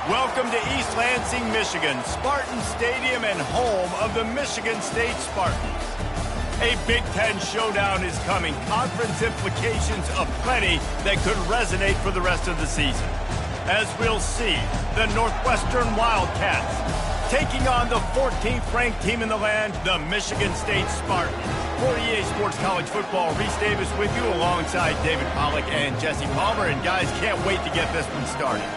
Welcome to East Lansing, Michigan, Spartan Stadium and home of the Michigan State Spartans. A Big Ten showdown is coming, conference implications aplenty that could resonate for the rest of the season. As we'll see, the Northwestern Wildcats taking on the 14th ranked team in the land, the Michigan State Spartans. For EA Sports College Football, Reese Davis with you alongside David Pollack and Jesse Palmer. And guys, can't wait to get this one started.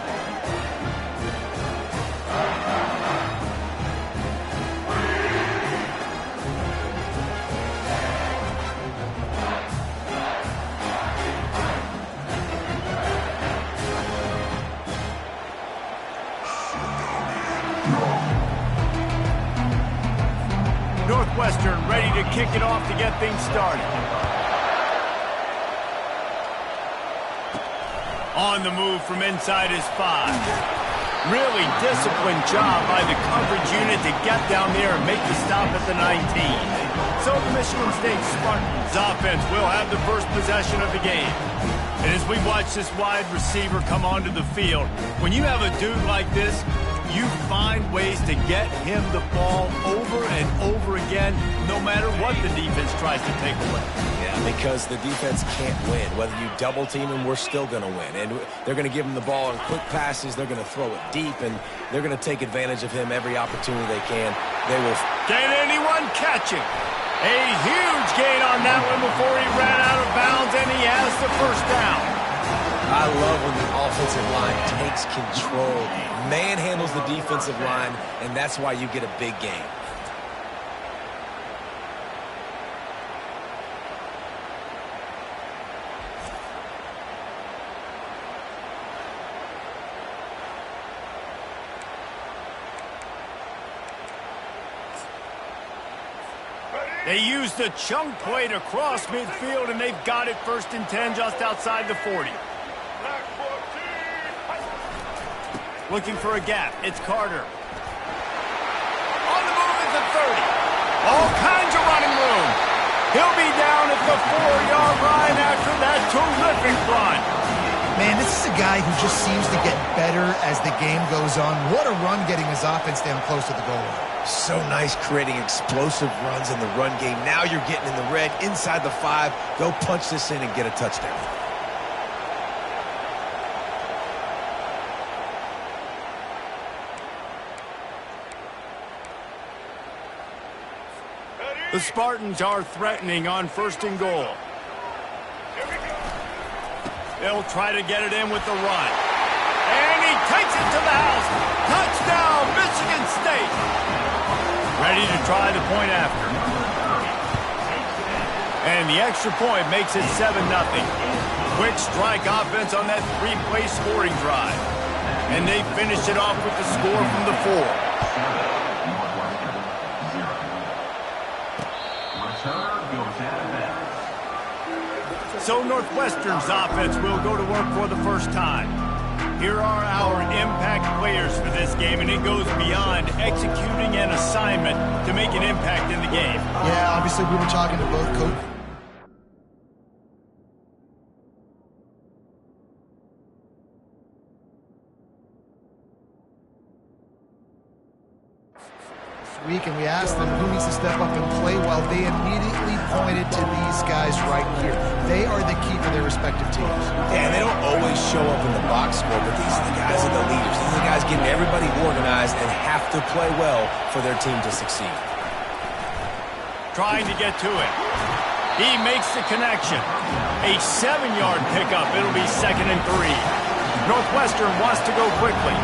Northwestern ready to kick it off to get things started. On the move from inside his 5. Really disciplined job by the coverage unit to get down there and make the stop at the 19. So the Michigan State Spartans offense will have the first possession of the game. And as we watch this wide receiver come onto the field, when you have a dude like this, you find ways to get him the ball over and over again, no matter what the defense tries to take away. Yeah, because the defense can't win. Whether you double team him, we're still going to win. And they're going to give him the ball in quick passes. They're going to throw it deep, and they're going to take advantage of him every opportunity they can. They will. Can anyone catch him? A huge gain on that one before he ran out of bounds, and he has the first down. I love when the offensive line takes control, manhandles the defensive line, and that's why you get a big game. They used a chunk play to cross midfield, and they've got it 1st and 10 just outside the 40. Looking for a gap. It's Carter. On the move at the 30. All kinds of running room. He'll be down at the 4-yard line after that terrific run. Man, this is a guy who just seems to get better as the game goes on. What a run getting his offense down close to the goal line. So nice creating explosive runs in the run game. Now you're getting in the red inside the 5. Go punch this in and get a touchdown. The Spartans are threatening on 1st and goal. They'll try to get it in with the run. And he takes it to the house. Touchdown, Michigan State. Ready to try the point after. And the extra point makes it 7-0. Quick strike offense on that 3-play scoring drive. And they finish it off with the score from the 4. So Northwestern's offense will go to work for the first time. Here are our impact players for this game, and it goes beyond executing an assignment to make an impact in the game. Yeah, obviously we were talking to both coaches. Week, and we asked them who needs to step up and play well. They immediately pointed to these guys right here. They are the key for their respective teams. Yeah, and they don't always show up in the box score, but these are the guys that are the leaders. These are the guys getting everybody organized and have to play well for their team to succeed. Trying to get to it. He makes the connection. A 7-yard pickup. It'll be 2nd and 3. Northwestern wants to go quickly.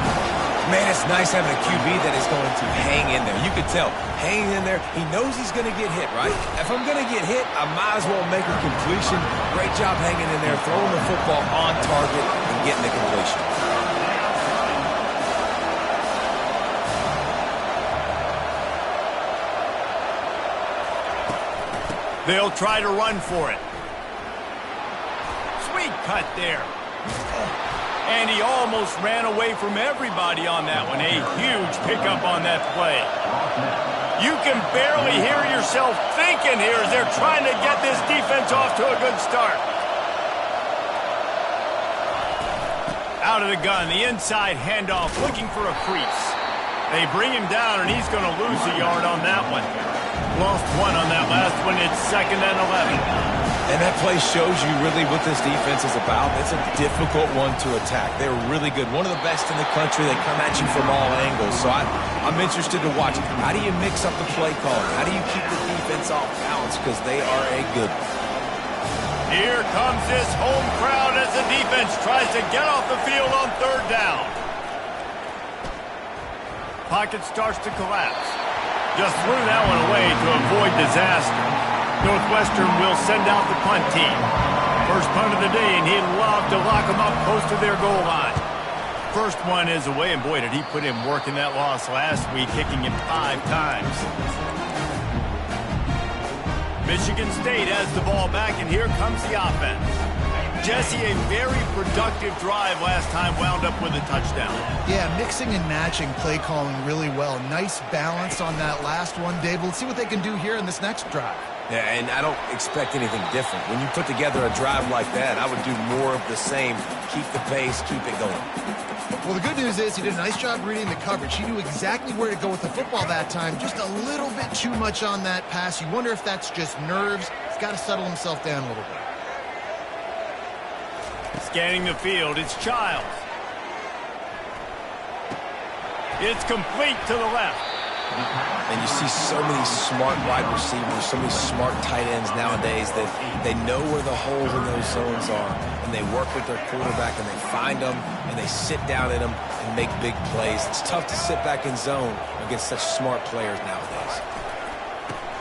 Man, it's nice having a QB that is going to hang in there. You can tell, hanging in there, he knows he's going to get hit, right? If I'm going to get hit, I might as well make a completion. Great job hanging in there, throwing the football on target and getting the completion. They'll try to run for it. Sweet cut there. And he almost ran away from everybody on that one. A huge pickup on that play. You can barely hear yourself thinking here as they're trying to get this defense off to a good start. Out of the gun, the inside handoff, looking for a crease. They bring him down, and he's going to lose a yard on that one. Lost one on that last one. It's 2nd and 11. And that play shows you really what this defense is about. It's a difficult one to attack. They're really good. One of the best in the country. They come at you from all angles. So I'm interested to watch. How do you mix up the play calling? How do you keep the defense off balance? Because they are a good one. Here comes this home crowd as the defense tries to get off the field on 3rd down. Pocket starts to collapse. Just threw that one away to avoid disaster. Northwestern will send out the punt team. First punt of the day, and he'd love to lock them up close to their goal line. First one is away, and boy, did he put in work in that loss last week, kicking it 5 times. Michigan State has the ball back, and here comes the offense. Jesse, a very productive drive last time, wound up with a touchdown. Yeah, mixing and matching play calling really well. Nice balance on that last one, Dave. Let's see what they can do here in this next drive. Yeah, and I don't expect anything different. When you put together a drive like that, I would do more of the same. Keep the pace, keep it going. Well, the good news is he did a nice job reading the coverage. He knew exactly where to go with the football that time. Just a little bit too much on that pass. You wonder if that's just nerves. He's got to settle himself down a little bit. Scanning the field, it's Childs. It's complete to the left. And you see so many smart wide receivers, so many smart tight ends nowadays that they know where the holes in those zones are, and they work with their quarterback, and they find them, and they sit down in them and make big plays. It's tough to sit back in zone against such smart players nowadays.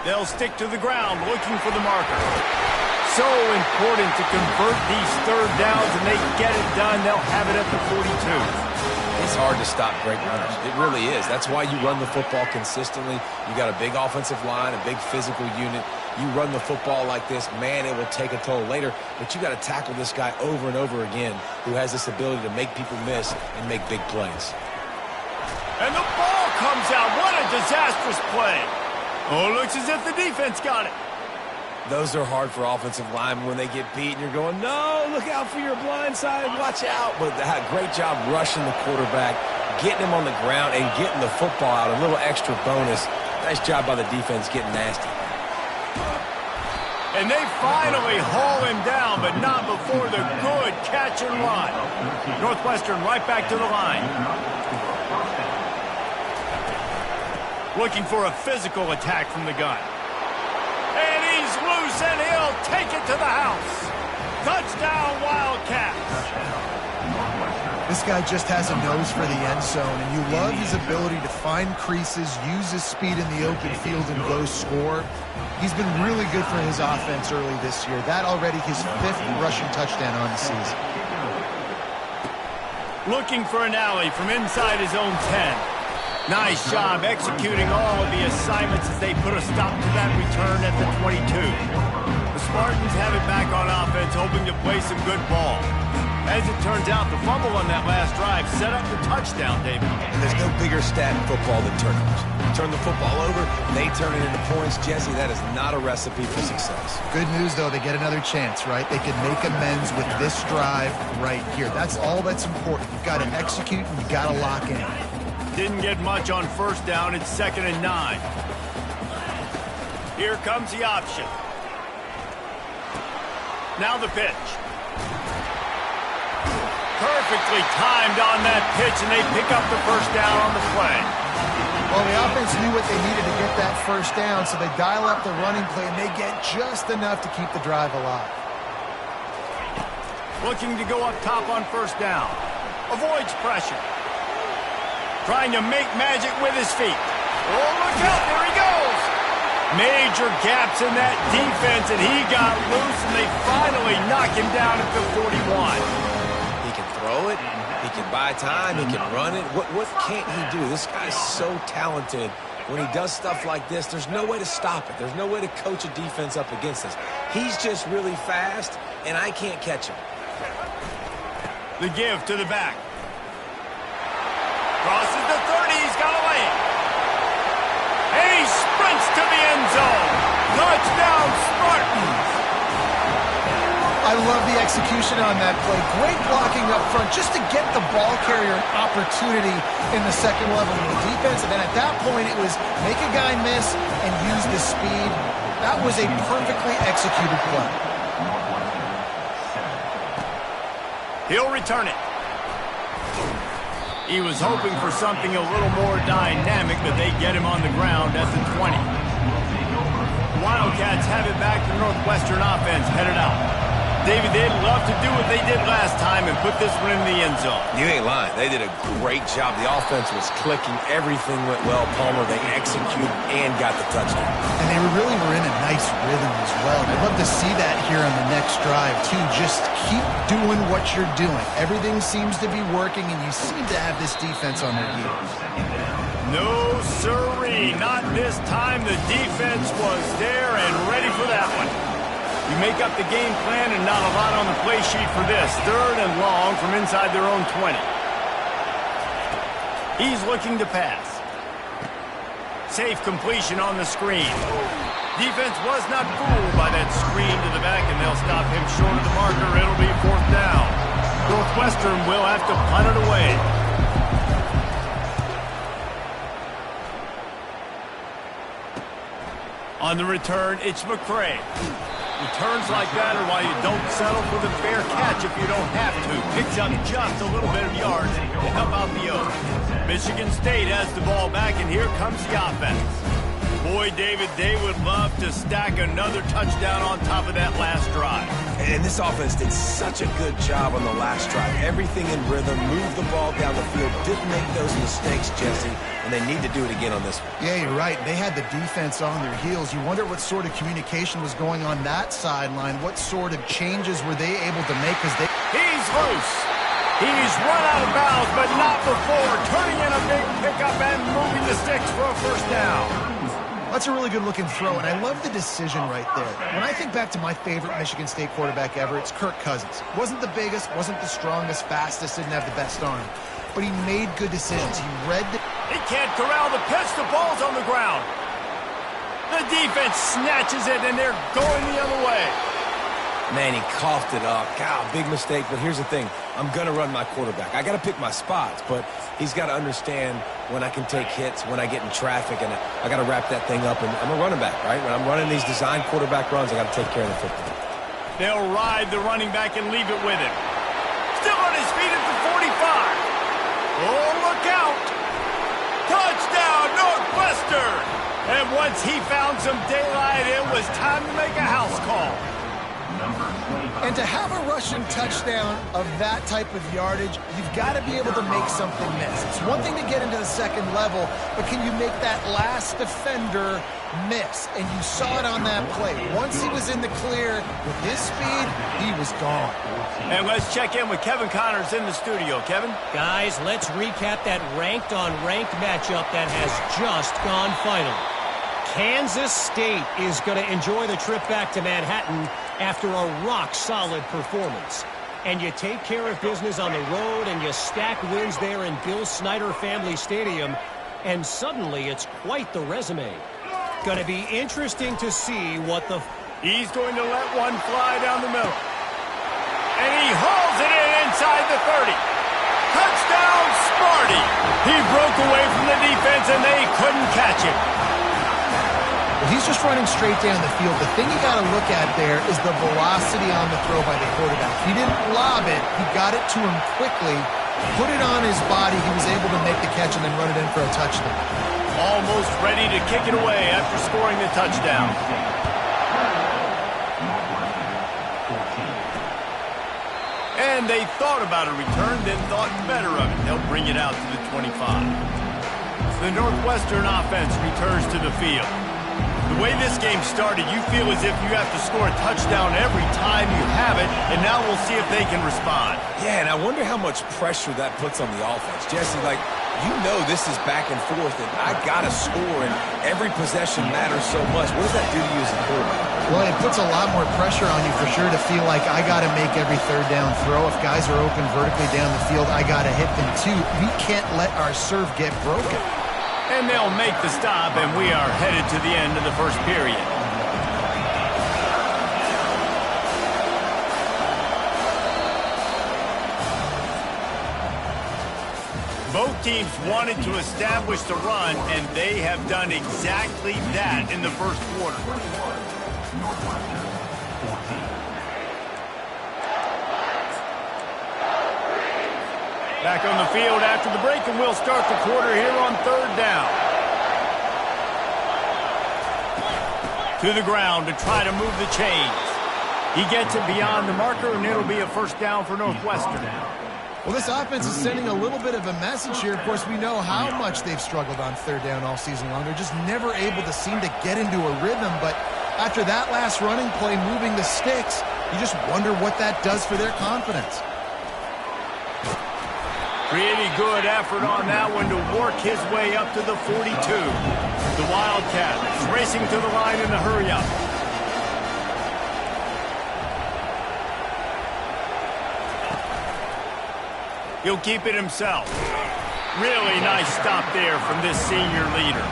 They'll stick to the ground looking for the marker. So important to convert these 3rd downs, and they get it done. They'll have it at the 42. It's hard to stop great runners. It really is. That's why you run the football consistently. You got a big offensive line, a big physical unit. You run the football like this, man, it will take a toll later. But you got to tackle this guy over and over again who has this ability to make people miss and make big plays. And the ball comes out. What a disastrous play. Oh, it looks as if the defense got it. Those are hard for offensive linemen when they get beat, and you're going, no, look out for your blind side, watch out. But great job rushing the quarterback, getting him on the ground, and getting the football out, a little extra bonus. Nice job by the defense getting nasty. And they finally haul him down, but not before the good catch and run. Northwestern right back to the line. Looking for a physical attack from the gun. And he's loose, and he'll take it to the house. Touchdown, Wildcats. This guy just has a nose for the end zone, and you love his ability to find creases, use his speed in the open field, and go score. He's been really good for his offense early this year. That already his 5th rushing touchdown on the season. Looking for an alley from inside his own 10. Nice job executing all of the assignments as they put a stop to that return at the 22. The Spartans have it back on offense, hoping to play some good ball. As it turns out, the fumble on that last drive set up the touchdown, David. And there's no bigger stat in football than turnovers. Turn the football over, they turn it into points. Jesse, that is not a recipe for success. Good news, though, they get another chance, right? They can make amends with this drive right here. That's all that's important. You've got to execute, and you've got to lock in. Didn't get much on 1st down. It's 2nd and 9. Here comes the option. Now the pitch. Perfectly timed on that pitch, and they pick up the 1st down on the play. Well, the offense knew what they needed to get that 1st down, so they dial up the running play, and they get just enough to keep the drive alive. Looking to go up top on 1st down. Avoids pressure. Trying to make magic with his feet. Oh, look out, there he goes. Major gaps in that defense, and he got loose, and they finally knock him down at the 41. He can throw it, he can buy time, he can run it. What can't he do? This guy's so talented. When he does stuff like this, there's no way to stop it. There's no way to coach a defense up against this. He's just really fast, and I can't catch him. The give to the back. Crosses the 30, he's got a lane. And he sprints to the end zone. Touchdown, Spartans. I I love the execution on that play. Great blocking up front just to get the ball carrier an opportunity in the second level of the defense. And then at that point, it was make a guy miss and use the speed. That was a perfectly executed play. He'll return it. He was hoping for something a little more dynamic, but they get him on the ground at the 20. Wildcats have it back to Northwestern offense headed out. David, they'd love to do what they did last time and put this one in the end zone. You ain't lying. They did a great job. The offense was clicking. Everything went well. Palmer, they executed and got the touchdown. And they really were in a nice rhythm as well. And I'd love to see that here on the next drive, too. Just keep doing what you're doing. Everything seems to be working, and you seem to have this defense on their heels. No, sirree. Not this time. The defense was there and ready for that one. You make up the game plan and not a lot on the play sheet for this. 3rd and long from inside their own 20. He's looking to pass. Safe completion on the screen. Defense was not fooled by that screen to the back, and they'll stop him short of the marker. It'll be 4th down. Northwestern will have to punt it away. On the return, it's McCray. Returns like that are why you don't settle for the fair catch if you don't have to. Picks up just a little bit of yards to help out the Oaks. Michigan State has the ball back, and here comes the offense. Boy, David, they would love to stack another touchdown on top of that last drive. And this offense did such a good job on the last drive. Everything in rhythm, moved the ball down the field, didn't make those mistakes, Jesse, and they need to do it again on this one. Yeah, you're right. They had the defense on their heels. You wonder what sort of communication was going on that sideline. What sort of changes were they able to make? Because He's loose. He's run out of bounds, but not before turning in a big pickup and moving the sticks for a 1st down. That's a really good-looking throw, and I love the decision right there. When I think back to my favorite Michigan State quarterback ever, it's Kirk Cousins. Wasn't the biggest, wasn't the strongest, fastest, didn't have the best arm. But he made good decisions. He read the... He can't corral the pitch. The ball's on the ground. The defense snatches it, and they're going the other way. Man, he coughed it up. God, big mistake, but here's the thing. I'm going to run my quarterback. I got to pick my spots, but he's got to understand when I can take hits, when I get in traffic, and I got to wrap that thing up. And I'm a running back, right? When I'm running these design quarterback runs, I got to take care of the football. They'll ride the running back and leave it with him. Still on his feet at the 45. Oh, look out. Touchdown, Northwestern. And once he found some daylight, it was time to make a house call. And to have a rushing touchdown of that type of yardage, you've got to be able to make something miss. It's one thing to get into the second level, but can you make that last defender miss? And you saw it on that play. Once he was in the clear with his speed, he was gone. And let's check in with Kevin Connors in the studio. Kevin? Guys, let's recap that ranked-on-ranked matchup that has just gone final. Kansas State is going to enjoy the trip back to Manhattan after a rock-solid performance. And you take care of business on the road and you stack wins there in Bill Snyder Family Stadium, and suddenly it's quite the resume. Going to be interesting to see what the... He's going to let one fly down the middle. And he hauls it in inside the 30. Touchdown, Sparty! He broke away from the defense and they couldn't catch him. He's just running straight down the field. The thing you got to look at there is the velocity on the throw by the quarterback. He didn't lob it. He got it to him quickly, put it on his body. He was able to make the catch and then run it in for a touchdown. Almost ready to kick it away after scoring the touchdown. And they thought about a return, then thought better of it. They'll bring it out to the 25. The Northwestern offense returns to the field. The way this game started, you feel as if you have to score a touchdown every time you have it, and now we'll see if they can respond. Yeah, and I wonder how much pressure that puts on the offense. Jesse, like, you know this is back and forth, and I got to score, and every possession matters so much. What does that do to you as a quarterback? Well, it puts a lot more pressure on you for sure to feel like I got to make every third down throw. If guys are open vertically down the field, I got to hit them too. We can't let our serve get broken. And they'll make the stop, and we are headed to the end of the first period. Both teams wanted to establish the run, and they have done exactly that in the first quarter. Back on the field after the break, and we'll start the quarter here on third down. To the ground to try to move the chains. He gets it beyond the marker, and it'll be a first down for Northwestern. Well, this offense is sending a little bit of a message here. Of course, we know how much they've struggled on third down all season long. They're just never able to seem to get into a rhythm. But after that last running play, moving the sticks, you just wonder what that does for their confidence. Pretty good effort on that one to work his way up to the 42. The Wildcat is racing to the line in the hurry-up. He'll keep it himself. Really nice stop there from this senior leader.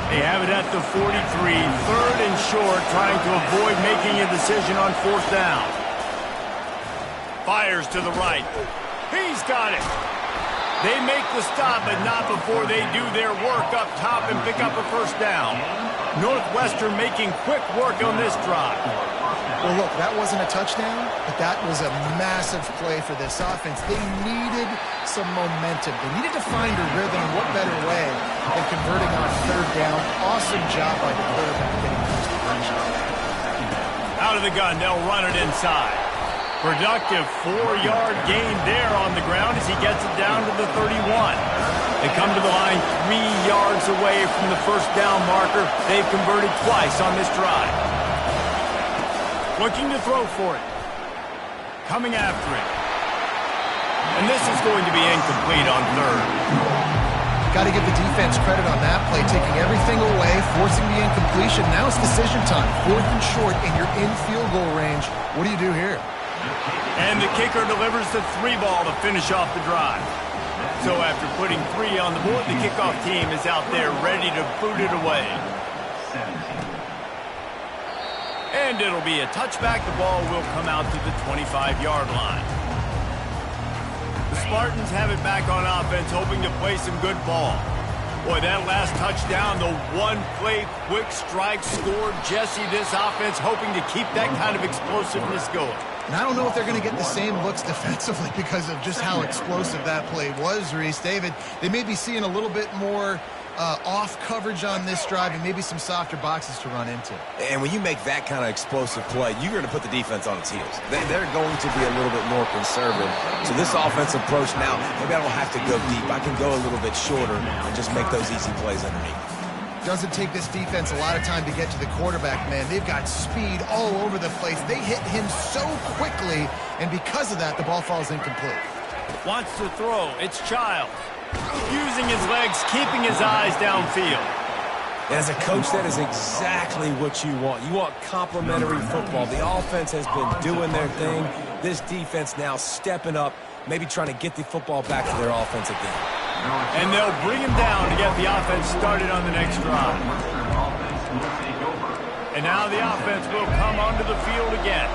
They have it at the 43, third and short, trying to avoid making a decision on fourth down. Fires to the right. He's got it. They make the stop, but not before they do their work up top and pick up a first down. Northwestern making quick work on this drive. Well, look, that wasn't a touchdown, but that was a massive play for this offense. They needed some momentum. They needed to find a rhythm. What better way than converting on third down? Awesome job by the quarterback getting those pressure. Out of the gun, they'll run it inside. Productive 4-yard gain there on the ground as he gets it down to the 31. They come to the line 3 yards away from the first down marker. They've converted twice on this drive. Looking to throw for it. Coming after it. And this is going to be incomplete on third. Got to give the defense credit on that play, taking everything away, forcing the incompletion. Now it's decision time. Fourth and short, and you're in field goal range. What do you do here? And the kicker delivers the 3 ball to finish off the drive. So after putting 3 on the board, the kickoff team is out there ready to boot it away. And it'll be a touchback. The ball will come out to the 25-yard line. The Spartans have it back on offense, hoping to play some good ball. Boy, that last touchdown, the one-play quick strike scored. Jesse, this offense hoping to keep that kind of explosiveness going. And I don't know if they're going to get the same looks defensively because of just how explosive that play was, Reese. David, they may be seeing a little bit more off coverage on this drive and maybe some softer boxes to run into. And when you make that kind of explosive play, you're going to put the defense on its heels. They're going to be a little bit more conservative. So this offensive approach now, maybe I don't have to go deep. I can go a little bit shorter and just make those easy plays underneath. Doesn't take this defense a lot of time to get to the quarterback, man. They've got speed all over the place. They hit him so quickly, and because of that, the ball falls incomplete. Wants to throw. It's Childs. Using his legs, keeping his eyes downfield. As a coach, that is exactly what you want. You want complementary football. The offense has been doing their thing. This defense now stepping up, maybe trying to get the football back to their offense again. And they'll bring him down to get the offense started on the next drive. And now the offense will come onto the field again.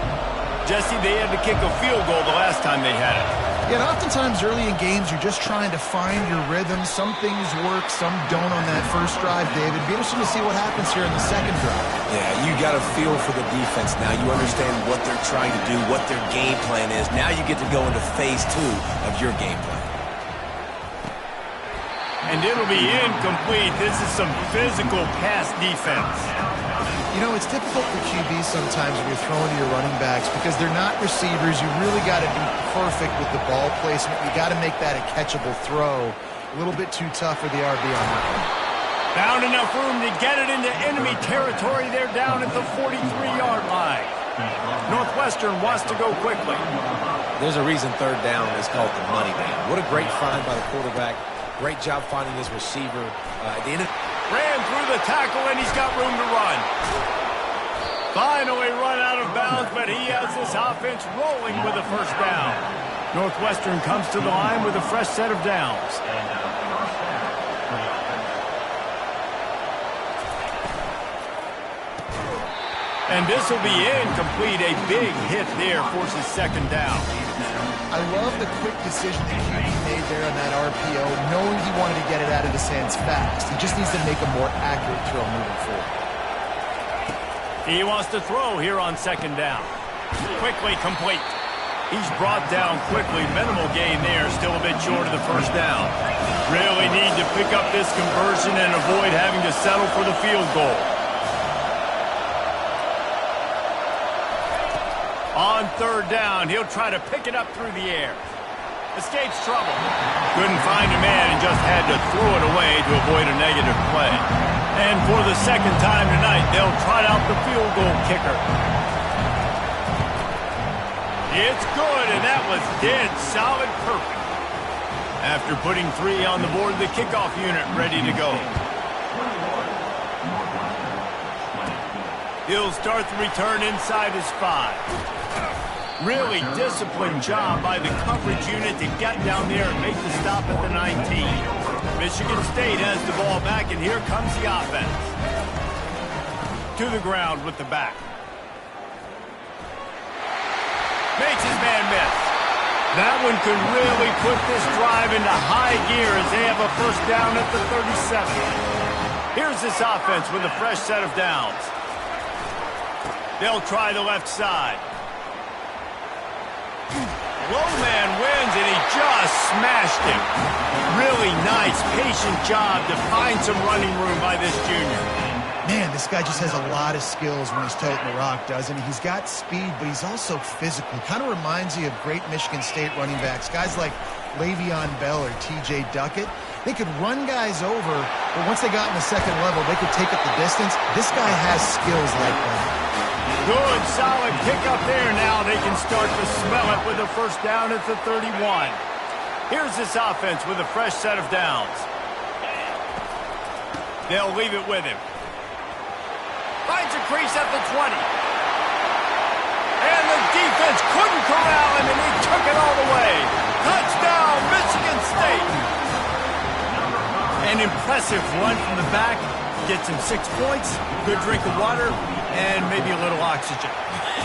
Jesse, they had to kick a field goal the last time they had it. Yeah, and oftentimes early in games, you're just trying to find your rhythm. Some things work, some don't on that first drive, David. Be interesting to see what happens here in the second drive. Yeah, you got a feel for the defense now. You understand what they're trying to do, what their game plan is. Now you get to go into phase 2 of your game plan. And it'll be incomplete. This is some physical pass defense. You know, it's difficult for QBs sometimes when you're throwing to your running backs because they're not receivers. You really got to be perfect with the ball placement. You got to make that a catchable throw. A little bit too tough for the RB on that one. Found enough room to get it into enemy territory. They're down at the 43-yard line. Northwestern wants to go quickly. There's a reason third down is called the money down. What a great find by the quarterback. Great job finding his receiver. At the end of Ran through the tackle, and he's got room to run. Finally run out of bounds, but he has this offense rolling with a first down. Northwestern comes to the line with a fresh set of downs. And this will be incomplete. A big hit there forces second down. I love the quick decision that QB made there on that RPO, knowing he wanted to get it out of his hands fast. He just needs to make a more accurate throw moving forward. He wants to throw here on second down. Quickly complete. He's brought down quickly. Minimal gain there, still a bit short of the first down. Really need to pick up this conversion and avoid having to settle for the field goal. On third down, he'll try to pick it up through the air. Escapes trouble. Couldn't find a man and just had to throw it away to avoid a negative play. And for the second time tonight, they'll trot out the field goal kicker. It's good, and that was dead solid perfect. After putting 3 on the board, the kickoff unit ready to go. He'll start the return inside his 5. Really disciplined job by the coverage unit to get down there and make the stop at the 19. Michigan State has the ball back, and here comes the offense. To the ground with the back. Makes his man miss. That one could really put this drive into high gear as they have a first down at the 37. Here's this offense with a fresh set of downs. They'll try the left side. Low man wins, and he just smashed him. Really nice, patient job to find some running room by this junior. Man, this guy just has a lot of skills when he's toting the rock, doesn't he? He's got speed, but he's also physical. Kind of reminds you of great Michigan State running backs. Guys like Le'Veon Bell or T.J. Duckett. They could run guys over, but once they got in the second level, they could take up the distance. This guy has skills like that. Good, solid pick up there. Now they can start to smell it with a first down at the 31. Here's this offense with a fresh set of downs. They'll leave it with him. Finds a crease at the 20. And the defense couldn't corral him, and he took it all the way. Touchdown, Michigan State. An impressive run from the back. Gets him 6 points, good drink of water, and maybe a little oxygen.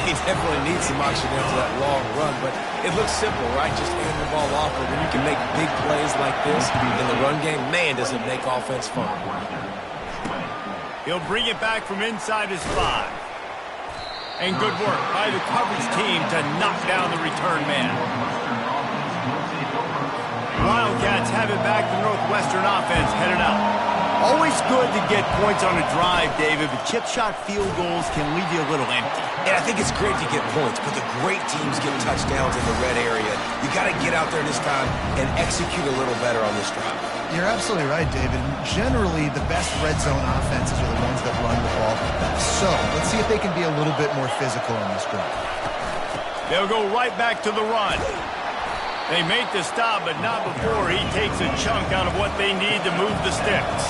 He definitely needs some oxygen after that long run, but it looks simple, right? Just hand the ball off, but when you can make big plays like this in the run game, man, does it make offense fun. He'll bring it back from inside his 5. And good work by the coverage team to knock down the return man. Wildcats have it back. The Northwestern offense headed out. Always good to get points on a drive, David, but chip shot field goals can leave you a little empty. And I think it's great to get points, but the great teams get touchdowns in the red area. You got to get out there this time and execute a little better on this drive. You're absolutely right, David. Generally, the best red zone offenses are the ones that run the ball the best. So, let's see if they can be a little bit more physical on this drive. They'll go right back to the run. They make the stop, but not before he takes a chunk out of what they need to move the sticks.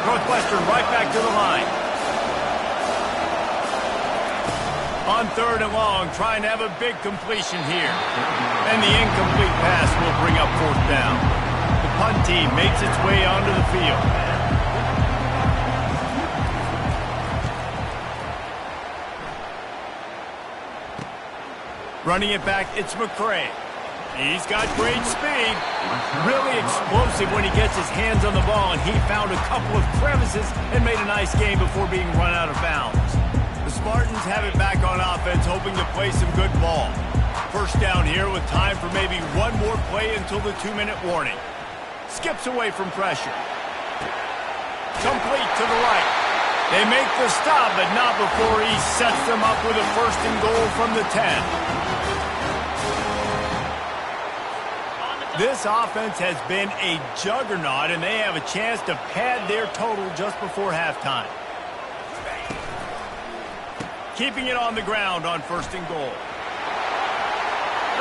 Northwestern right back to the line. On third and long, trying to have a big completion here. And the incomplete pass will bring up fourth down. The punt team makes its way onto the field. Running it back, it's McCray. He's got great speed. Really explosive when he gets his hands on the ball, and he found a couple of crevices and made a nice game before being run out of bounds. The Spartans have it back on offense, hoping to play some good ball. First down here with time for maybe one more play until the 2-minute warning. Skips away from pressure. Complete to the right. They make the stop, but not before he sets them up with a first and goal from the 10. This offense has been a juggernaut, and they have a chance to pad their total just before halftime. Keeping it on the ground on first and goal.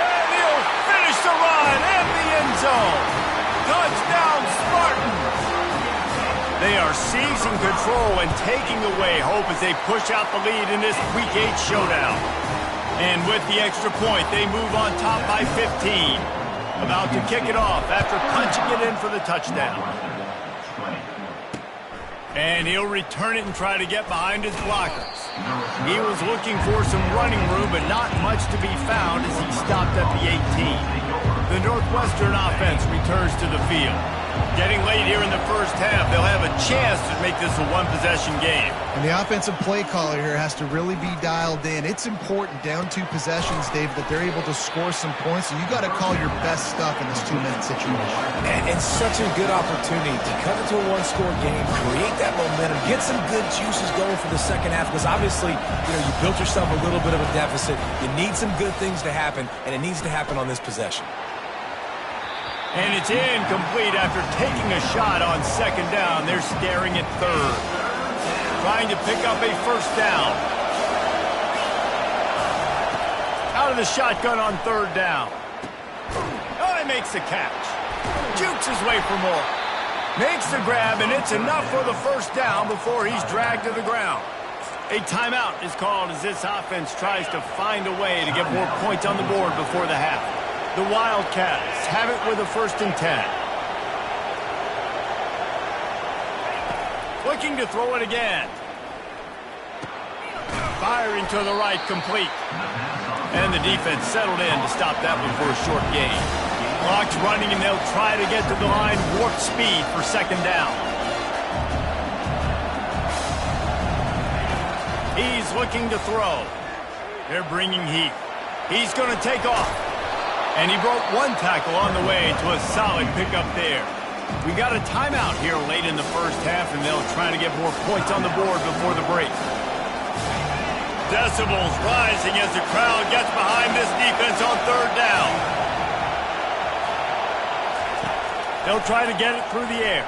And he'll finish the run in the end zone. Touchdown, Spartans! They are seizing control and taking away hope as they push out the lead in this Week 8 showdown. And with the extra point, they move on top by 15. About to kick it off after punching it in for the touchdown. And he'll return it and try to get behind his blockers. He was looking for some running room, but not much to be found as he stopped at the 18. The Northwestern offense returns to the field. Getting late here in the first half, they'll have a chance to make this a one-possession game. And the offensive play caller here has to really be dialed in. It's important, down 2 possessions, Dave, that they're able to score some points. So you got to call your best stuff in this 2-minute situation. And such a good opportunity to cut into a one-score game, create that momentum, get some good juices going for the second half. Because obviously, you built yourself a little bit of a deficit. You need some good things to happen, and it needs to happen on this possession. And it's incomplete after taking a shot on second down. They're staring at third. Trying to pick up a first down. Out of the shotgun on third down. Oh, he makes the catch. Jukes his way for more. Makes the grab, and it's enough for the first down before he's dragged to the ground. A timeout is called as this offense tries to find a way to get more points on the board before the half. The Wildcats have it with a 1st and 10. Looking to throw it again. Firing to the right, complete. And the defense settled in to stop that one for a short gain. Clock's running, and they'll try to get to the line warp speed for second down. He's looking to throw. They're bringing heat. He's going to take off. And he broke 1 tackle on the way to a solid pickup there. We got a timeout here late in the first half, and they'll try to get more points on the board before the break. Decibels rising as the crowd gets behind this defense on third down. They'll try to get it through the air.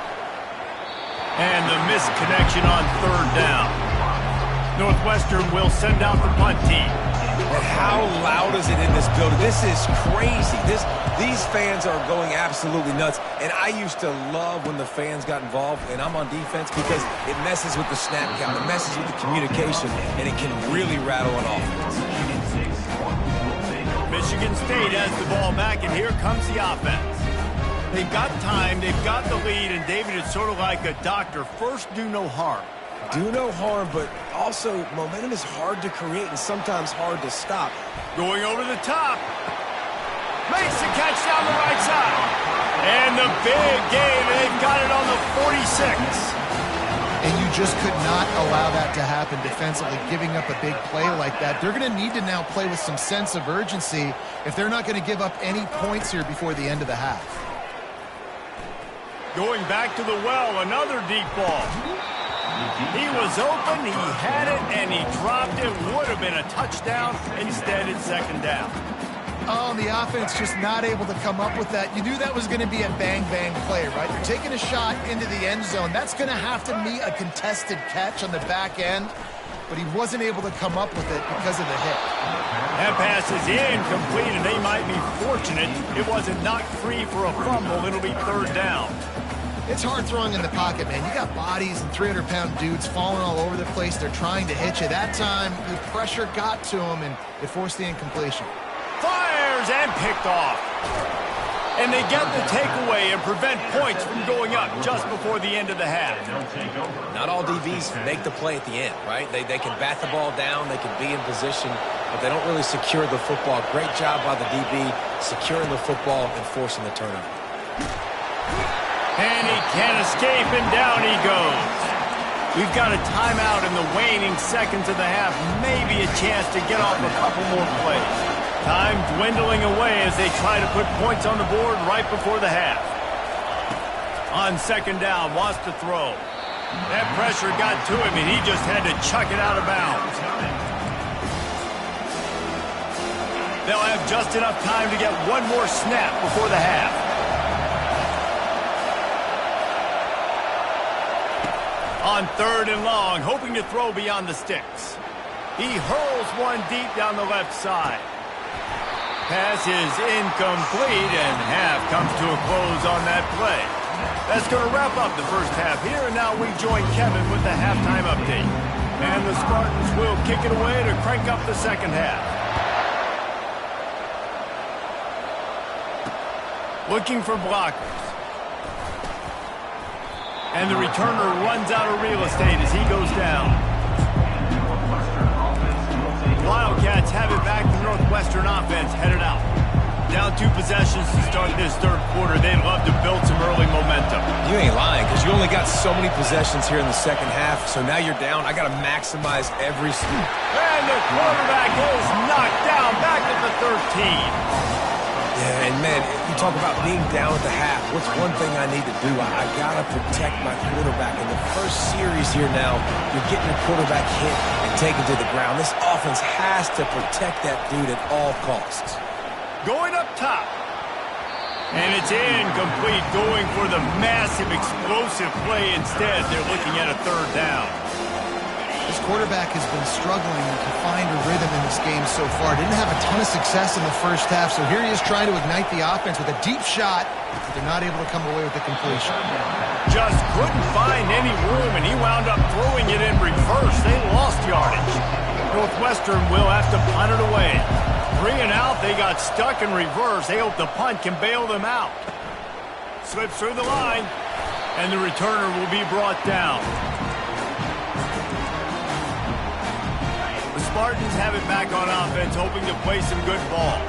And the missed connection on third down. Northwestern will send out the punt team. And how loud is it in this building? This is crazy. These fans are going absolutely nuts. And I used to love when the fans got involved, and I'm on defense, because it messes with the snap count, it messes with the communication, and it can really rattle an offense. Michigan State has the ball back, and here comes the offense. They've got time, they've got the lead, and David, it's sort of like a doctor. First, do no harm. Do no harm, but also momentum is hard to create and sometimes hard to stop. Going over the top. Makes the catch down the right side. And the big game, they've got it on the 46. And you just could not allow that to happen defensively, giving up a big play like that. They're going to need to now play with some sense of urgency if they're not going to give up any points here before the end of the half. Going back to the well, another deep ball. He was open, he had it, and he dropped it. Would have been a touchdown. Instead, it's second down. Oh, the offense just not able to come up with that. You knew that was going to be a bang-bang play, right? You're taking a shot into the end zone. That's going to have to meet a contested catch on the back end, but he wasn't able to come up with it because of the hit. That pass is incomplete, and they might be fortunate it wasn't knocked free for a fumble. It'll be third down. It's hard throwing in the pocket, man. You got bodies and 300-pound dudes falling all over the place. They're trying to hit you. That time, the pressure got to him, and it forced the incompletion. Fires and picked off. And they get the takeaway and prevent points from going up just before the end of the half. Not all DBs make the play at the end, right? They can bat the ball down, they can be in position, but they don't really secure the football. Great job by the DB securing the football and forcing the turnover. And he can't escape, and down he goes. We've got a timeout in the waning seconds of the half. Maybe a chance to get off a couple more plays. Time dwindling away as they try to put points on the board right before the half. On second down, wants to throw. That pressure got to him, and he just had to chuck it out of bounds. They'll have just enough time to get one more snap before the half. On third and long, hoping to throw beyond the sticks. He hurls one deep down the left side. Pass is incomplete, and half comes to a close on that play. That's going to wrap up the first half here, and now we join Kevin with the halftime update. And the Spartans will kick it away to crank up the second half. Looking for blockers. And the returner runs out of real estate as he goes down. Wildcats have it back. The Northwestern offense headed out. Down 2 possessions to start this third quarter. They'd love to build some early momentum. You ain't lying, because you only got so many possessions here in the second half, so now you're down. I got to maximize every snap. And the quarterback is knocked down back at the 13. Yeah, and man, you talk about being down at the half. What's one thing I need to do? I got to protect my quarterback. In the first series here now, you're getting your quarterback hit and taken to the ground. This offense has to protect that dude at all costs. Going up top. And it's incomplete, going for the massive, explosive play instead. They're looking at a third down. This quarterback has been struggling to find a rhythm in this game so far. Didn't have a ton of success in the first half, so here he is trying to ignite the offense with a deep shot, but they're not able to come away with the completion. Just couldn't find any room, and he wound up throwing it in reverse. They lost yardage. Northwestern will have to punt it away. Bringing out, they got stuck in reverse. They hope the punt can bail them out. Slips through the line, and the returner will be brought down. The Spartans have it back on offense, hoping to play some good ball.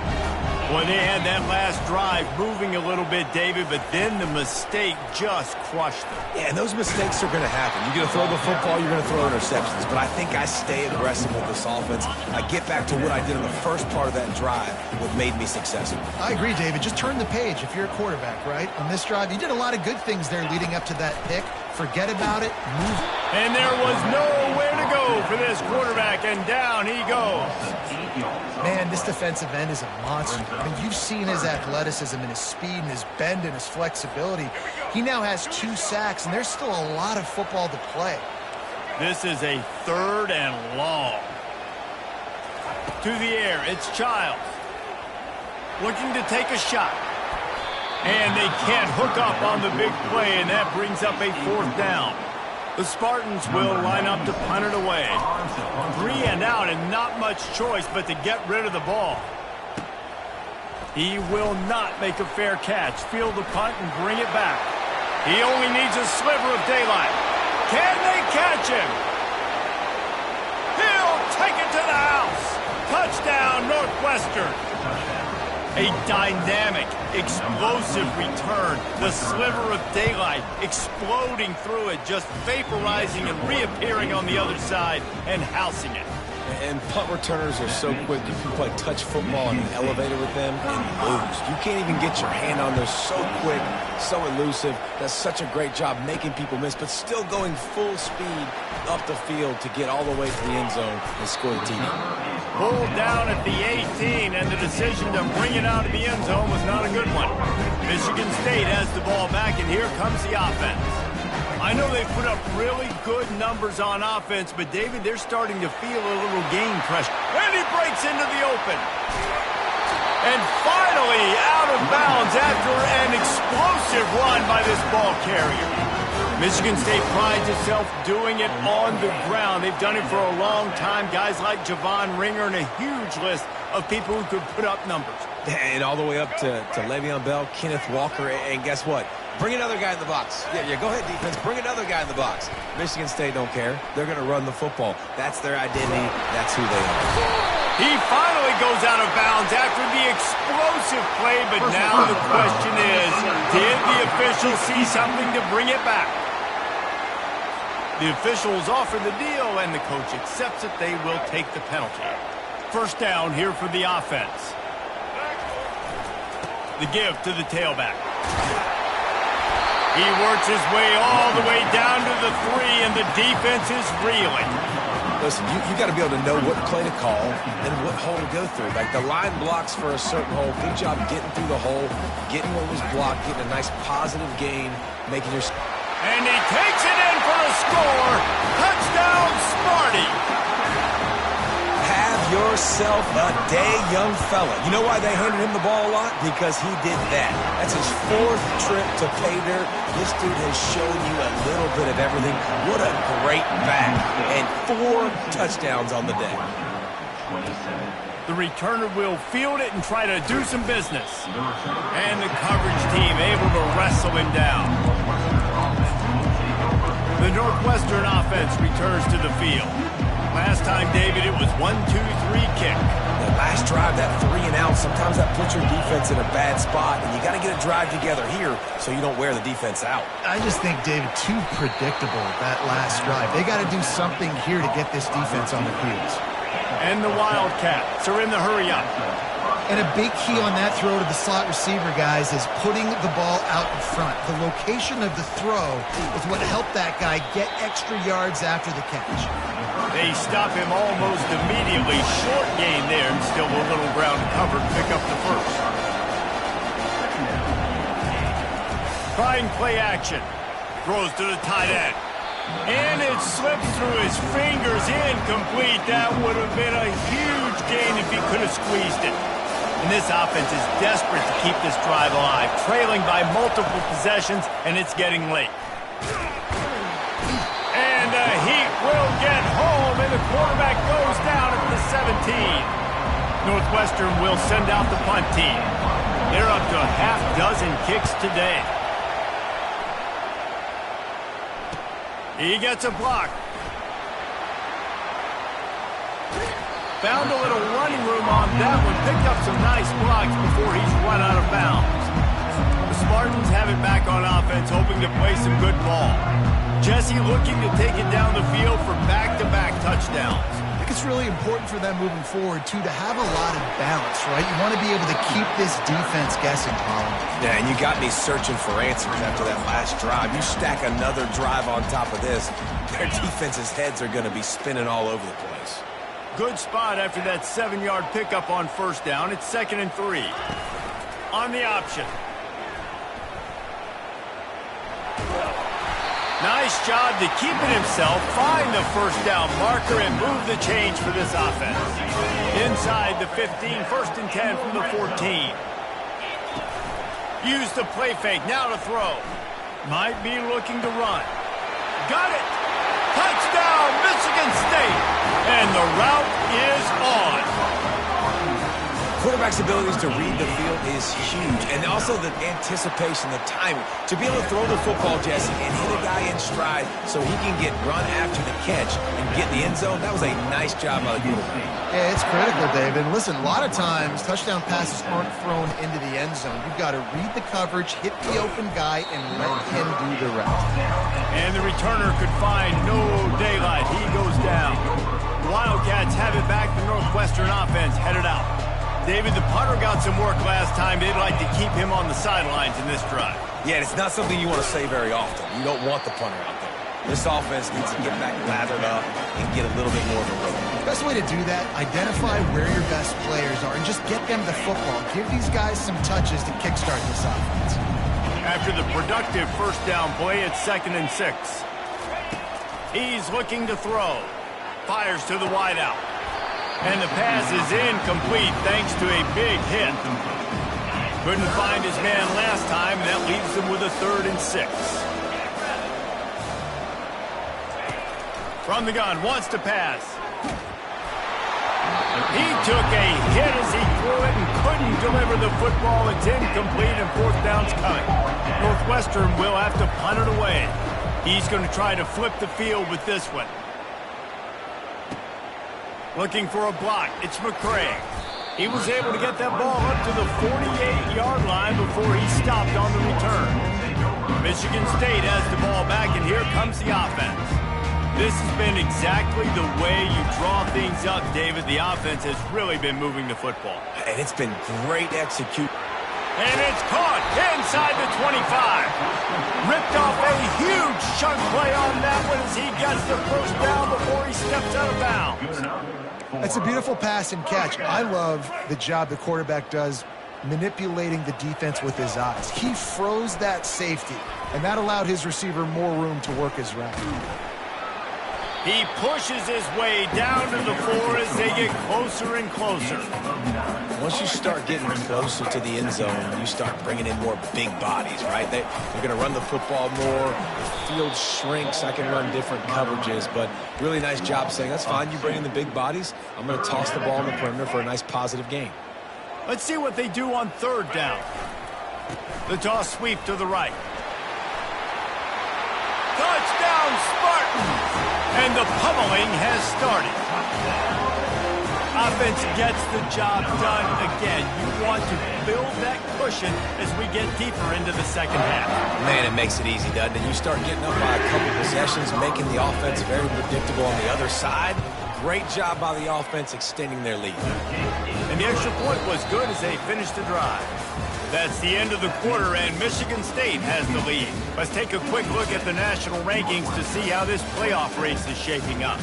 Well, they had that last drive moving a little bit, David, but then the mistake just crushed them. Yeah, and those mistakes are going to happen. You're going to throw the football, you're going to throw interceptions. But I think I stay aggressive with this offense. I get back to what I did in the first part of that drive, what made me successful. I agree, David. Just turn the page if you're a quarterback, right? On this drive, you did a lot of good things there leading up to that pick. Forget about it. Move. And there was nowhere to go for this quarterback, and down he goes. Man, this defensive end is a monster. I mean, you've seen his athleticism and his speed and his bend and his flexibility. He now has 2 sacks, and there's still a lot of football to play. This is a third and long. To the air, it's Childs. Looking to take a shot. And they can't hook up on the big play, and that brings up a 4th down. The Spartans will line up to punt it away. 3 and out, and not much choice but to get rid of the ball. He will not make a fair catch. Field the punt and bring it back. He only needs a sliver of daylight. Can they catch him? He'll take it to the house. Touchdown, Northwestern. A dynamic, explosive return. The sliver of daylight exploding through it, just vaporizing and reappearing on the other side and housing it. And punt returners are so quick. You can play touch football in an elevator with them and lose. You can't even get your hand on those. So quick, so elusive. Does such a great job making people miss, but still going full speed up the field to get all the way to the end zone and score the TD. Pulled down at the 18, and the decision to bring it out of the end zone was not a good one. Michigan State has the ball back, and here comes the offense. I know they put up really good numbers on offense, but, David, they're starting to feel a little game pressure. And he breaks into the open. And finally out of bounds after an explosive run by this ball carrier. Michigan State prides itself doing it on the ground. They've done it for a long time. Guys like Javon Ringer and a huge list of people who could put up numbers. And all the way up to Le'Veon Bell, Kenneth Walker, and guess what? Bring another guy in the box. Yeah, go ahead, defense. Bring another guy in the box. Michigan State don't care. They're going to run the football. That's their identity. That's who they are. He finally goes out of bounds after the explosive play, but now the question is, did the officials see something to bring it back? The officials offer the deal, and the coach accepts it. They will take the penalty. First down here for the offense. The give to the tailback. He works his way all the way down to the 3, and the defense is reeling. Listen, you got to be able to know what play to call and what hole to go through. Like the line blocks for a certain hole. Good job getting through the hole, getting what was blocked, getting a nice positive gain, making your... And he takes it in for a score. Touchdown, Sparty. Have yourself a day, young fella. You know why they handed him the ball a lot? Because he did that. That's his 4th trip to pay dirt. This dude has shown you a little bit of everything. What a great back. And 4 touchdowns on the day. The returner will field it and try to do some business. And the coverage team able to wrestle him down. The Northwestern offense returns to the field. Last time, David, it was 1-2-3 kick. That last drive, that 3 and out, sometimes that puts your defense in a bad spot, and you got to get a drive together here so you don't wear the defense out. I just think, David, too predictable, that last drive. They got to do something here to get this defense on their heels. And the Wildcats are in the hurry-up. And a big key on that throw to the slot receiver, guys, is putting the ball out in front. The location of the throw is what helped that guy get extra yards after the catch. They stop him almost immediately. Short gain there, and still a little ground covered. Pick up the first. Trying play action. Throws to the tight end. And it slips through his fingers. Incomplete. That would have been a huge gain if he could have squeezed it. And this offense is desperate to keep this drive alive, trailing by multiple possessions, and it's getting late. And the Heat will get home, and the quarterback goes down at the 17. Northwestern will send out the punt team. They're up to a half dozen kicks today. He gets a block. Found a little running room on that one. Picked up some nice blocks before he's run out of bounds. The Spartans have it back on offense, hoping to play some good ball. Jesse looking to take it down the field for back-to-back touchdowns. I think it's really important for them moving forward, too, to have a lot of balance, right? You want to be able to keep this defense guessing, Holland. Yeah, and you got me searching for answers after that last drive. You stack another drive on top of this, their defense's heads are going to be spinning all over the place. Good spot after that 7-yard pickup on first down. It's 2nd and 3. On the option. Nice job to keep it himself, find the first down marker, and move the change for this offense. Inside the 15, 1st and 10 from the 14. Use the play fake, now to throw. Might be looking to run. Got it! Touchdown, Michigan State! And the route is on. Quarterback's abilities to read the field is huge, and also the anticipation, the timing. To be able to throw the football, Jesse, and hit a guy in stride so he can get run after the catch and get in the end zone, that was a nice job by the quarterback. Yeah, it's critical, David. Listen, a lot of times, touchdown passes aren't thrown into the end zone. You've got to read the coverage, hit the open guy, and let him do the rest. And the returner could find no daylight. He goes down. The Wildcats have it back. The Northwestern offense headed out. David, the punter got some work last time. They'd like to keep him on the sidelines in this drive. Yeah, it's not something you want to say very often. You don't want the punter out there. This offense needs to get back lathered up and get a little bit more of a rhythm. The best way to do that, identify where your best players are and just get them the football. Give these guys some touches to kickstart this offense. After the productive first down play, it's 2nd and 6. He's looking to throw. Fires to the wideout. And the pass is incomplete thanks to a big hit. Couldn't find his man last time, and that leaves him with a 3rd and 6. From the gun, wants to pass. He took a hit as he threw it and couldn't deliver the football. It's incomplete, and 4th down's coming. Northwestern will have to punt it away. He's going to try to flip the field with this one. Looking for a block. It's McCray. He was able to get that ball up to the 48-yard line before he stopped on the return. Michigan State has the ball back, and here comes the offense. This has been exactly the way you draw things up, David. The offense has really been moving the football. And it's been great execution. And it's caught inside the 25. Ripped off a huge chunk play on that one as he gets the first down before he steps out of bounds. That's a beautiful pass and catch. I love the job the quarterback does manipulating the defense with his eyes. He froze that safety, and that allowed his receiver more room to work his route. He pushes his way down to the floor as they get closer and closer. Once you start getting closer to the end zone, you start bringing in more big bodies, right? They're going to run the football more. The field shrinks. I can run different coverages, but really nice job saying, that's fine. You bring in the big bodies. I'm going to toss the ball in the perimeter for a nice positive gain. Let's see what they do on 3rd down. The toss sweep to the right. Touchdown, Spartans! And the pummeling has started. Offense gets the job done again. You want to build that cushion as we get deeper into the second half. Man, it makes it easy, doesn't it? You start getting up by a couple possessions, making the offense very predictable on the other side. Great job by the offense extending their lead. And the extra point was good as they finished the drive. That's the end of the quarter, and Michigan State has the lead. Let's take a quick look at the national rankings to see how this playoff race is shaping up.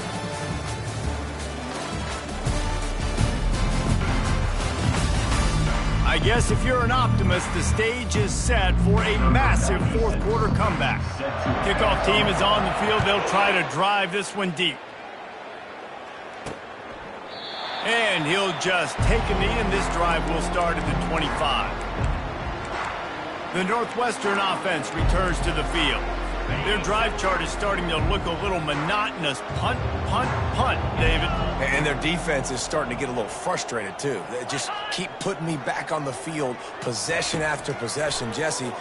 I guess if you're an optimist, the stage is set for a massive fourth quarter comeback. Kickoff team is on the field. They'll try to drive this one deep. And he'll just take a knee, and this drive will start at the 25. The Northwestern offense returns to the field. Their drive chart is starting to look a little monotonous. Punt, punt, punt, David. And their defense is starting to get a little frustrated, too. They just keep putting me back on the field, possession after possession. Jesse,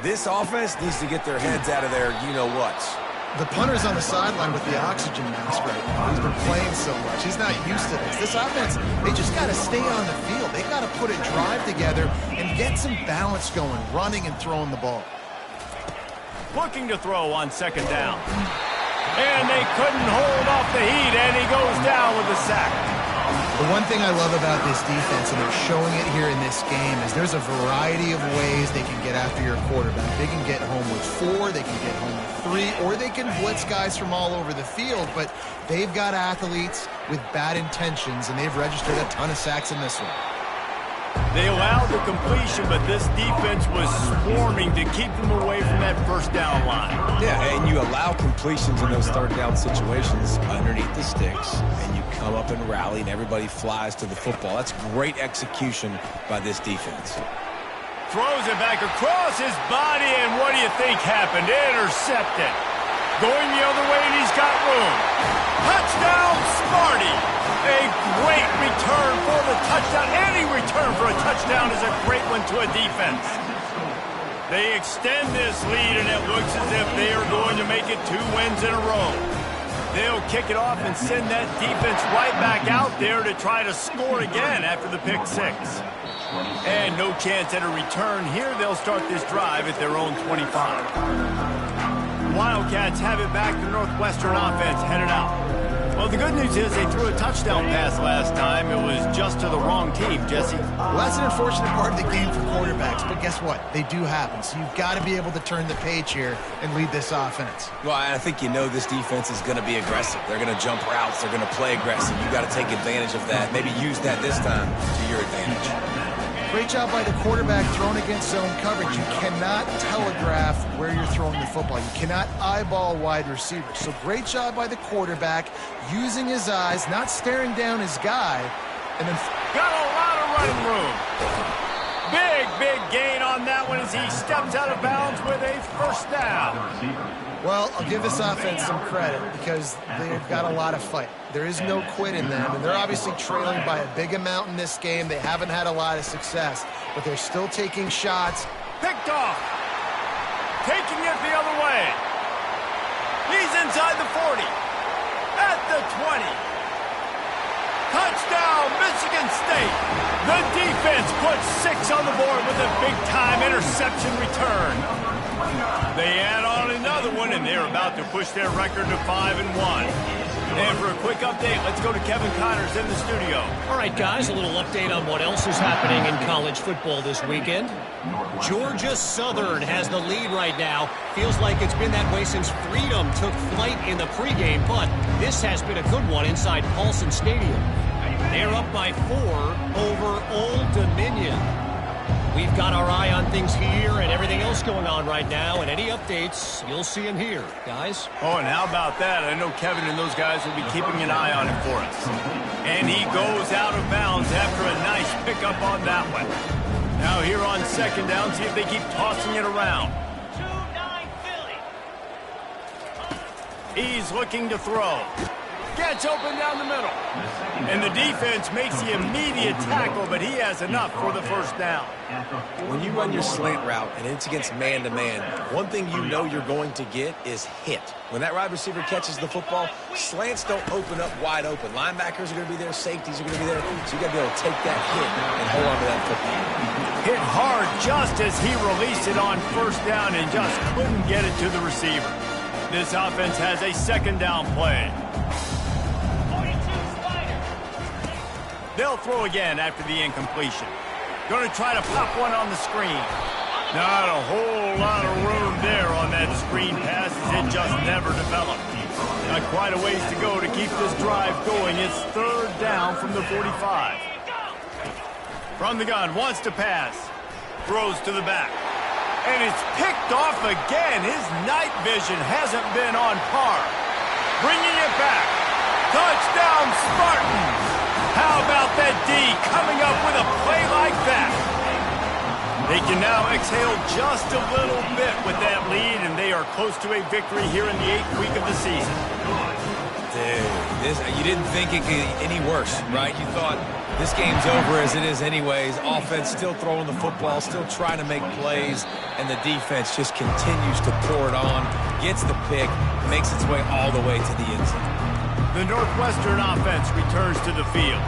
this offense needs to get their heads out of their you-know-whats. The punter's on the sideline with the oxygen mask right now. He's been playing so much. He's not used to this. This offense, they just got to stay on the field. They got to put a drive together and get some balance going, running and throwing the ball. Looking to throw on second down. And they couldn't hold off the heat, and he goes down with a sack. The one thing I love about this defense, and they're showing it here in this game, is there's a variety of ways they can get after your quarterback. They can get home with 4, they can get home with 3, or they can blitz guys from all over the field, but they've got athletes with bad intentions, and they've registered a ton of sacks in this one. They allowed the completion, but this defense was swarming to keep them away from that first down line. Yeah, and you allow completions in those third down situations underneath the sticks, and you come up and rally, and everybody flies to the football. That's great execution by this defense. Throws it back across his body, and what do you think happened? Intercepted. Going the other way, and he's got room. Touchdown, Sparty! A great return for the touchdown. Any return for a touchdown is a great one to a defense. They extend this lead, and it looks as if they are going to make it 2 wins in a row. They'll kick it off and send that defense right back out there to try to score again after the pick 6. And no chance at a return here. They'll start this drive at their own 25. Wildcats have it back. The Northwestern offense headed out. Well, the good news is they threw a touchdown pass last time. It was just to the wrong team, Jesse. Well, that's an unfortunate part of the game for quarterbacks, but guess what? They do happen, so you've got to be able to turn the page here and lead this offense. Well, I think you know this defense is going to be aggressive. They're going to jump routes. They're going to play aggressive. You've got to take advantage of that. Maybe use that this time to your advantage. Great job by the quarterback throwing against zone coverage. You cannot telegraph where you're throwing the football. You cannot eyeball wide receivers. So great job by the quarterback using his eyes, not staring down his guy. And then got a lot of running room. Big gain on that one as he steps out of bounds with a first down. Well, I'll give this offense some credit because they've got a lot of fight. There is no quit in them, and they're obviously trailing by a big amount in this game. They haven't had a lot of success, but they're still taking shots. Picked off. Taking it the other way. He's inside the 40. At the 20. Touchdown, Michigan State. The defense puts 6 on the board with a big-time interception return. They add on another one, and they're about to push their record to 5-1. And for a quick update, let's go to Kevin Connors in the studio. All right, guys, a little update on what else is happening in college football this weekend. Georgia Southern has the lead right now. Feels like it's been that way since Freedom took flight in the pregame, but this has been a good one inside Paulson Stadium. They're up by 4 over Old Dominion. We've got our eye on things here and everything else going on right now, and any updates, you'll see them here, guys. Oh, and how about that? I know Kevin and those guys will be keeping an eye on him for us. And he goes out of bounds after a nice pickup on that one. Now here on second down, see if they keep tossing it around. He's looking to throw. Gets open down the middle. And the defense makes the immediate tackle, but he has enough for the first down. When you run your slant route and it's against man-to-man, one thing you know you're going to get is hit. When that wide receiver catches the football, slants don't open up wide open. Linebackers are going to be there, safeties are going to be there, so you got to be able to take that hit and hold on to that football. Hit hard just as he released it on first down and just couldn't get it to the receiver. This offense has a second down play. They'll throw again after the incompletion. Going to try to pop one on the screen. Not a whole lot of room there on that screen pass as it just never developed. Got quite a ways to go to keep this drive going. It's third down from the 45. From the gun, wants to pass. Throws to the back. And it's picked off again. His night vision hasn't been on par. Bringing it back. Touchdown, Spartans! How about that D coming up with a play like that? They can now exhale just a little bit with that lead, and they are close to a victory here in the 8th week of the season. Dude, you didn't think it could get any worse, right? You thought this game's over as it is anyways. Offense still throwing the football, still trying to make plays, and the defense just continues to pour it on, gets the pick, makes its way all the way to the end zone. The Northwestern offense returns to the field.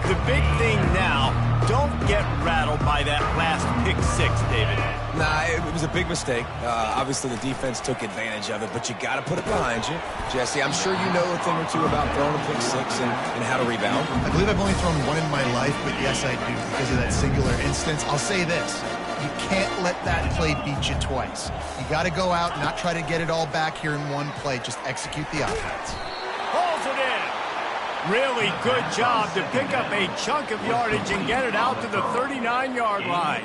The big thing now, don't get rattled by that last pick six, David. Nah, it was a big mistake. Obviously, the defense took advantage of it, but you got to put it behind you. Jesse, I'm sure you know a thing or two about throwing a pick six and how to rebound. I believe I've only thrown one in my life, but yes, I do because of that singular instance. I'll say this. You can't let that play beat you twice. You got to go out and not try to get it all back here in one play. Just execute the offense. Pulls it in. Really good job to pick up a chunk of yardage and get it out to the 39-yard line.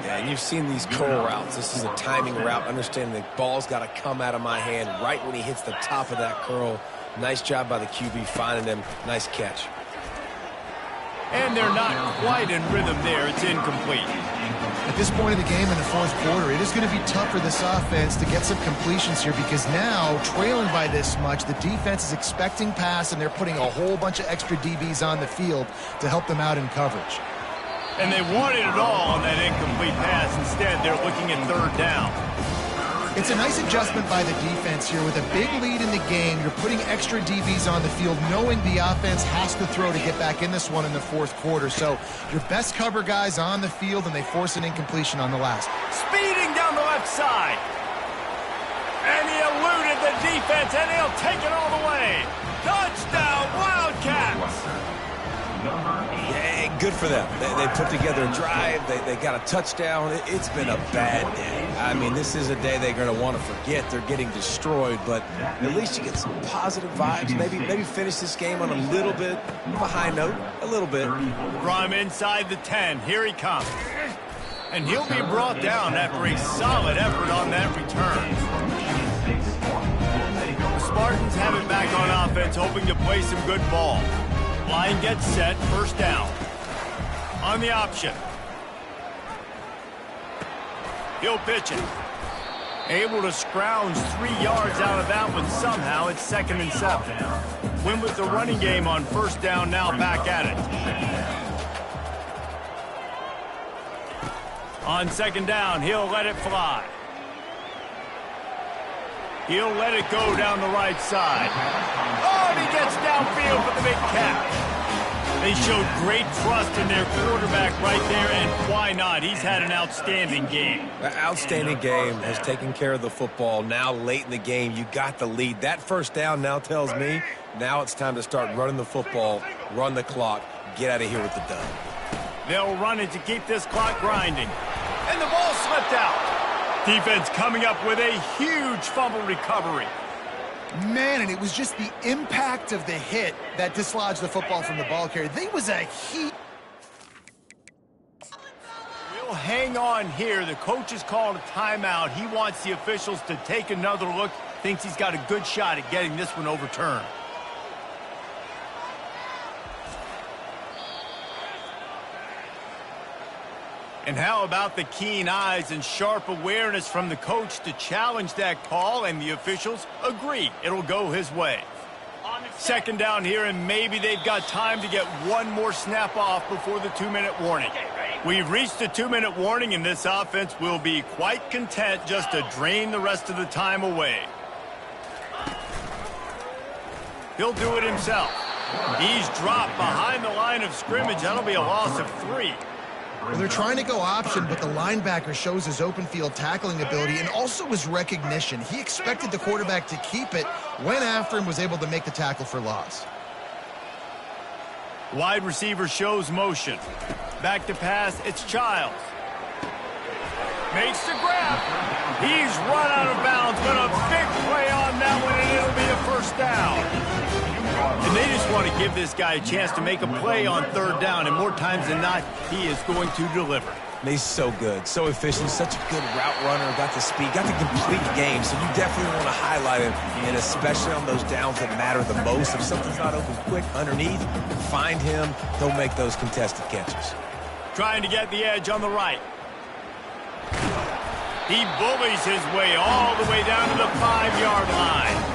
Yeah, and you've seen these curl routes. This is a timing route. Understanding the ball's got to come out of my hand right when he hits the top of that curl. Nice job by the QB finding him. Nice catch. And they're not quite in rhythm there. It's incomplete. At this point of the game in the fourth quarter, it is going to be tough for this offense to get some completions here because now, trailing by this much, the defense is expecting pass and they're putting a whole bunch of extra DBs on the field to help them out in coverage. And they wanted it all on that incomplete pass. Instead, they're looking at third down. It's a nice adjustment by the defense here. With a big lead in the game, you're putting extra DBs on the field, knowing the offense has to throw to get back in this one in the fourth quarter. So your best cover guys on the field, and they force an incompletion on the last. Speeding down the left side. And he eluded the defense, and he'll take it all the way. Touchdown, Wildcats! Yeah, good for them. They put together a drive. They got a touchdown. It's been a bad day. I mean, this is a day they're going to want to forget. They're getting destroyed, but at least you get some positive vibes. Maybe finish this game on a little bit of a high note. A little bit. From inside the 10, here he comes. And he'll be brought down after a solid effort on that return. The Spartans have it back on offense, hoping to play some good ball. Line gets set, first down. On the option. He'll pitch it. Able to scrounge 3 yards out of that one somehow. It's 2nd and 7. Win with the running game on first down, now back at it. On 2nd down, he'll let it fly. He'll let it go down the right side. Oh, and he gets downfield for the big catch. They showed great trust in their quarterback right there, and why not? He's had an outstanding game. Outstanding game, has taken care of the football. Now late in the game, you got the lead. That first down now tells me now it's time to start running the football, run the clock, get out of here with the dub. They'll run it to keep this clock grinding. And the ball slipped out. Defense coming up with a huge fumble recovery. Man, and it was just the impact of the hit that dislodged the football from the ball carrier. There was a heat. We'll hang on here. The coach has called a timeout. He wants the officials to take another look. Thinks he's got a good shot at getting this one overturned. And how about the keen eyes and sharp awareness from the coach to challenge that call, and the officials agree it'll go his way. Second down here, and maybe they've got time to get one more snap off before the 2-minute warning. We've reached the 2-minute warning, and this offense will be quite content just to drain the rest of the time away. He'll do it himself. He's dropped behind the line of scrimmage. That'll be a loss of 3. Well, they're trying to go option, but the linebacker shows his open field tackling ability and also his recognition. He expected the quarterback to keep it, went after him, was able to make the tackle for loss. Wide receiver shows motion. Back to pass, it's Childs. Makes the grab. He's run out of bounds, but a big play on that one, and it'll be a first down. And they just want to give this guy a chance to make a play on third down, and more times than not, he is going to deliver. He's so good, so efficient, such a good route runner, got the speed, got the complete game, so you definitely want to highlight him, and especially on those downs that matter the most. If something's not open quick underneath, find him, he'll make those contested catches. Trying to get the edge on the right. He bullies his way all the way down to the 5-yard line.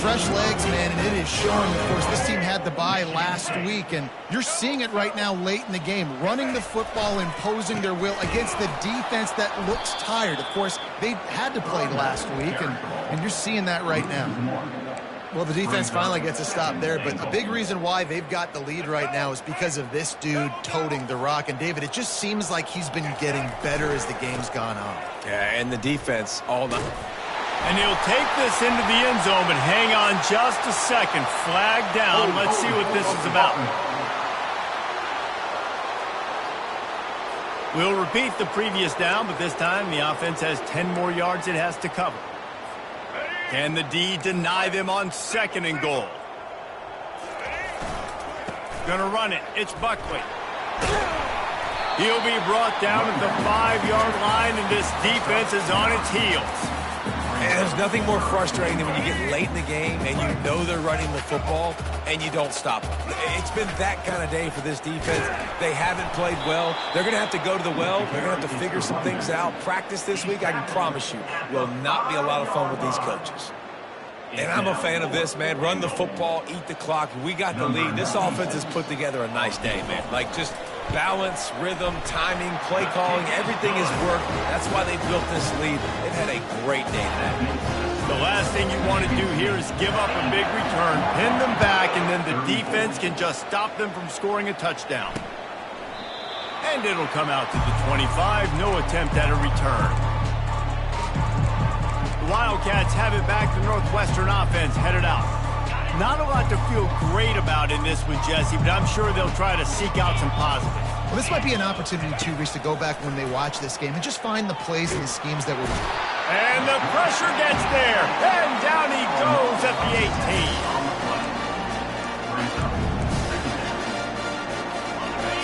Fresh legs, man, and it is showing. Of course, this team had the bye last week, and you're seeing it right now late in the game. Running the football, imposing their will against the defense that looks tired. Of course, they had to play last week, and you're seeing that right now. Well, the defense finally gets a stop there, but a big reason why they've got the lead right now is because of this dude toting the rock. And, David, it just seems like he's been getting better as the game's gone on. Yeah, and the defense all night. And he'll take this into the end zone, but hang on just a second. Flag down. Let's see what this is about. We'll repeat the previous down, but this time the offense has 10 more yards it has to cover. Can the D deny them on 2nd and goal? Gonna run it. It's Buckley. He'll be brought down at the 5-yard line, and this defense is on its heels. And there's nothing more frustrating than when you get late in the game and you know they're running the football and you don't stop them. It's been that kind of day for this defense. They haven't played well. They're going to have to go to the well. They're going to have to figure some things out. Practice this week, I can promise you, will not be a lot of fun with these coaches. And I'm a fan of this, man. Run the football, eat the clock. We got the lead. This offense has put together a nice day, man. Like, just balance, rhythm, timing, play calling, everything has worked. That's why they built this lead. They've had a great day today. The last thing you want to do here is give up a big return, pin them back, and then the defense can just stop them from scoring a touchdown. And it'll come out to the 25. No attempt at a return. The Wildcats have it back. The Northwestern offense headed out. Not a lot to feel great about in this one, Jesse, but I'm sure they'll try to seek out some positives. Well, this might be an opportunity, too, Reese, to go back when they watch this game and just find the plays and the schemes that were. And the pressure gets there. And down he goes at the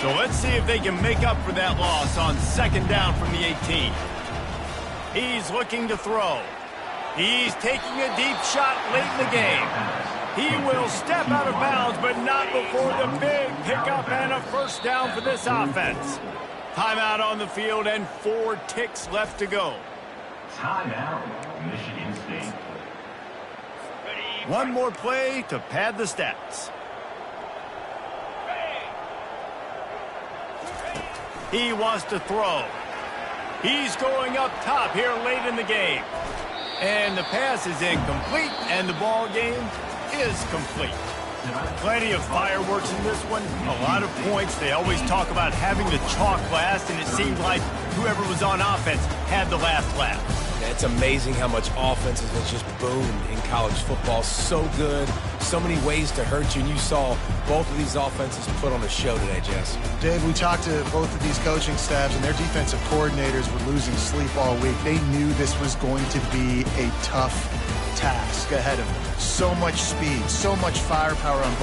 18. So let's see if they can make up for that loss on 2nd down from the 18. He's looking to throw. He's taking a deep shot late in the game. He will step out of bounds, but not before the big pickup and a first down for this offense. Timeout on the field and 4 ticks left to go. Timeout, Michigan State. One more play to pad the stats. He wants to throw. He's going up top here late in the game. And the pass is incomplete, and the ball game is complete. Plenty of fireworks in this one, a lot of points. They always talk about having the chalk last, and it seemed like whoever was on offense had the last laugh. It's amazing how much offense has just boomed in college football. So good, so many ways to hurt you, and you saw both of these offenses put on a show today, Jess. Dave, we talked to both of these coaching staffs, and their defensive coordinators were losing sleep all week. They knew this was going to be a tough task ahead of them. So much speed, so much firepower on both